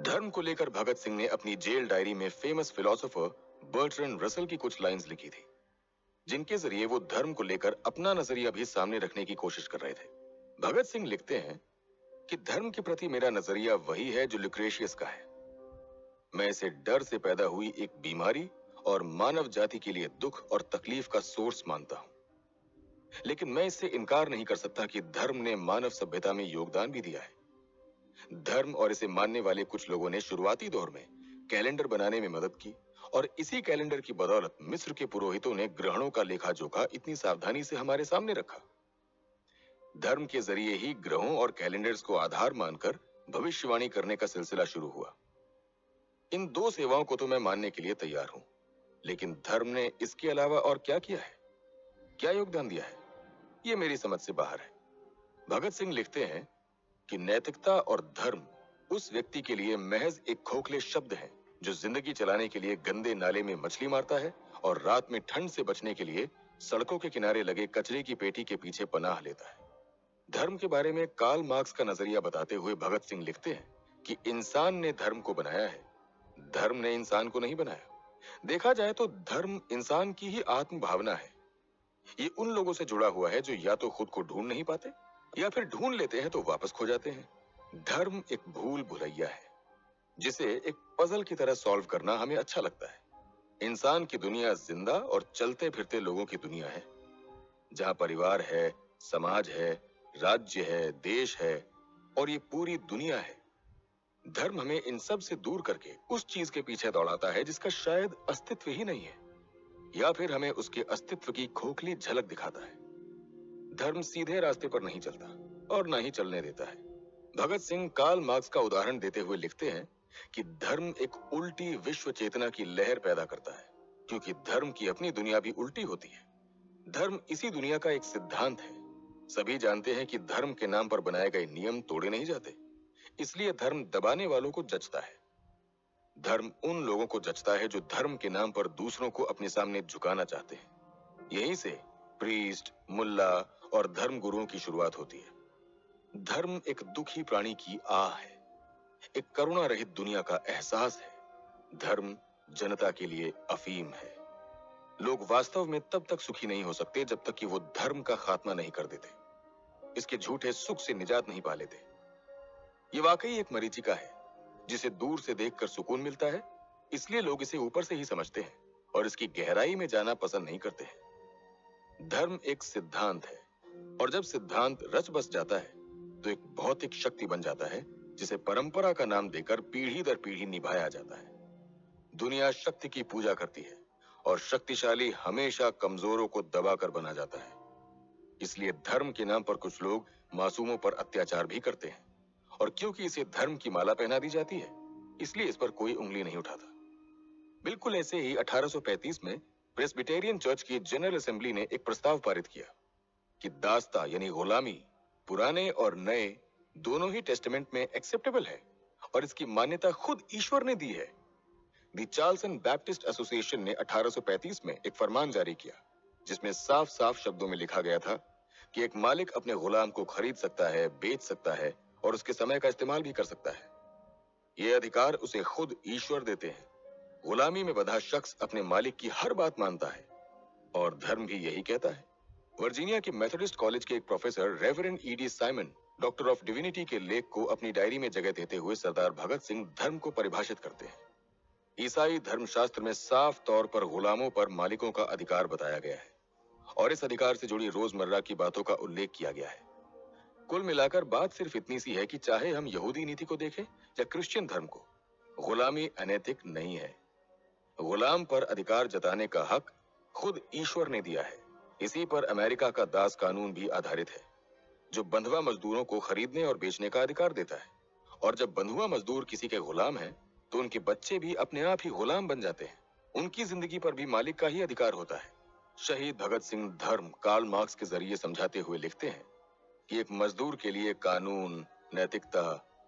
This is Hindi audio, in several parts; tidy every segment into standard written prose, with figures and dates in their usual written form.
धर्म को लेकर भगत सिंह ने अपनी जेल डायरी में फेमस फिलोसोफर बर्ट्रैंड रसल की कुछ लाइंस लिखी थी, जिनके जरिए वो धर्म को लेकर अपना नजरिया भी सामने रखने की कोशिश कर रहे थे। भगत सिंह लिखते हैं कि धर्म के प्रति मेरा नजरिया वही है जो ल्यूक्रेशियस का है। मैं इसे डर से पैदा हुई एक बीमारी और मानव जाति के लिए दुख और तकलीफ का सोर्स मानता हूं, लेकिन मैं इससे इनकार नहीं कर सकता कि धर्म ने मानव सभ्यता में योगदान भी दिया है। धर्म और इसे मानने वाले कुछ लोगों ने शुरुआती दौर में कैलेंडर बनाने में मदद की और इसी कैलेंडर की बदौलत मिस्र के पुरोहितों ने ग्रहणों का लेखा जोखा इतनी सावधानी से हमारे सामने रखा। धर्म के जरिए ही ग्रहों और कैलेंडर्स को आधार मानकर भविष्यवाणी करने का सिलसिला शुरू हुआ। इन दो सेवाओं को तो मैं मानने के लिए तैयार हूं, लेकिन धर्म ने इसके अलावा और क्या किया है, क्या योगदान दिया है, ये मेरी समझ से बाहर है। भगत सिंह लिखते हैं कि नैतिकता और धर्म उस व्यक्ति के लिए महज एक खोखले शब्द हैं जो जिंदगी चलाने के लिए गंदे नाले में मछली मारता है और रात में ठंड से बचने के लिए सड़कों के किनारे लगे कचरे की पेटी के पीछे पनाह लेता है। धर्म के बारे में कार्ल मार्क्स का नजरिया बताते हुए भगत सिंह लिखते हैं कि इंसान ने धर्म को बनाया है, धर्म ने इंसान को नहीं बनाया। देखा जाए तो धर्म इंसान की ही आत्म भावना है। ये उन लोगों से जुड़ा हुआ है जो या तो खुद को ढूंढ नहीं पाते या फिर ढूंढ लेते हैं तो वापस खो जाते हैं। धर्म एक भूल भुलैया है जिसे एक पजल की तरह सॉल्व करना हमें अच्छा लगता है। इंसान की दुनिया जिंदा और चलते फिरते लोगों की दुनिया है, जहां परिवार है, समाज है, राज्य है, देश है और ये पूरी दुनिया है। धर्म हमें इन सब से दूर करके उस चीज के पीछे दौड़ाता है जिसका शायद अस्तित्व ही नहीं है, या फिर हमें उसके अस्तित्व की खोखली झलक दिखाता है। धर्म सीधे रास्ते पर नहीं चलता और ना ही चलने देता है। भगत सिंह कार्ल मार्क्स का उदाहरण देते हुए लिखते हैं कि धर्म एक उल्टी विश्व चेतना की लहर पैदा करता है, क्योंकि धर्म की अपनी दुनिया भी उल्टी होती है। धर्म इसी दुनिया का एक सिद्धांत है। सभी जानते हैं कि धर्म के नाम पर बनाए गए नियम तोड़े नहीं जाते, इसलिए धर्म दबाने वालों को जचता है। धर्म उन लोगों को जचता है जो धर्म के नाम पर दूसरों को अपने सामने झुकाना चाहते हैं। यहीं से प्रीस्ट, मुल्ला और धर्म गुरुओं की शुरुआत होती है। धर्म एक दुखी प्राणी की आह है, एक करुणा रहित दुनिया का एहसास है। धर्म जनता के लिए अफीम है। लोग वास्तव में तब तक सुखी नहीं हो सकते जब तक कि वो धर्म का खात्मा नहीं कर देते, इसके झूठे सुख से निजात नहीं पा लेते। ये वाकई एक मरीचिका है जिसे दूर से देखकर सुकून मिलता है, इसलिए लोग इसे ऊपर से ही समझते हैं और इसकी गहराई में जाना पसंद नहीं करते हैं। धर्म एक सिद्धांत है और जब सिद्धांत रच बस जाता है तो एक भौतिक शक्ति बन जाता है जिसे परंपरा का नाम देकर पीढ़ी दर पीढ़ी निभाया जाता है। दुनिया शक्ति की पूजा करती है और शक्तिशाली हमेशा कमजोरों को दबाकर बना जाता है। इसलिए धर्म के नाम पर कुछ लोग मासूमों पर अत्याचार भी करते हैं, और क्योंकि इसे धर्म की माला पहना दी जाती है इसलिए इस पर कोई उंगली नहीं उठाता। बिल्कुल ऐसे ही 1835 में प्रेस्बिटेरियन चर्च की जनरल असेंबली ने एक प्रस्ताव पारित किया कि दास्ता यानी गुलामी पुराने और नए दोनों ही टेस्टामेंट में एक्सेप्टेबल है और इसकी मान्यता खुद ईश्वर ने दी है। दी चार्ल्सन बैप्टिस्ट एसोसिएशन ने 1835 में एक फरमान जारी किया जिसमें साफ साफ शब्दों में लिखा गया था कि एक मालिक अपने गुलाम को खरीद सकता है, बेच सकता है और उसके समय का इस्तेमाल भी कर सकता है। ये अधिकार उसे खुद ईश्वर देते हैं। गुलामी में बंधा शख्स अपने मालिक की हर बात मानता है और धर्म भी यही कहता है। वर्जीनिया के मेथोडिस्ट कॉलेज के एक professor reverend ED Simon doctor of divinity के लेख को अपनी डायरी में जगह देते हुए सरदार भगत सिंह धर्म को परिभाषित करते हैं। ईसाई धर्मशास्त्र में साफ तौर पर गुलामों पर मालिकों का अधिकार बताया गया है और इस अधिकार से जुड़ी रोजमर्रा की बातों का उल्लेख किया गया है। कुल मिलाकर बात सिर्फ इतनी सी है कि चाहे हम यहूदी नीति को देखें या क्रिश्चियन धर्म को, गुलामी अनैतिक नहीं है। गुलाम पर अधिकार जताने का हक खुद ईश्वर ने दिया है। इसी पर अमेरिका का दास कानून भी आधारित है, जो बंधुआ मजदूरों को खरीदने और बेचने का अधिकार देता है। और जब बंधुआ मजदूर किसी के गुलाम हैं, तो उनके बच्चे भी अपने आप ही गुलाम बन जाते हैं। उनकी जिंदगी पर भी मालिक का ही अधिकार होता है। शहीद भगत सिंह धर्म कार्ल मार्क्स के जरिए समझाते हुए लिखते हैं कि एक मजदूर के लिए कानून, नैतिकता,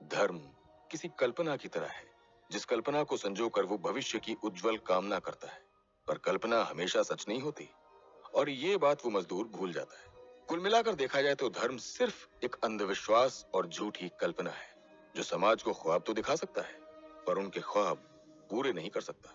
धर्म किसी कल्पना की तरह है, जिस कल्पना को संजोकर वो भविष्य की उज्जवल कामना करता है। पर कल्पना हमेशा सच नहीं होती और ये बात वो मजदूर भूल जाता है। कुल मिलाकर देखा जाए तो धर्म सिर्फ एक अंधविश्वास और झूठी कल्पना है जो समाज को ख्वाब तो दिखा सकता है, पर उनके ख्वाब पूरे नहीं कर सकता।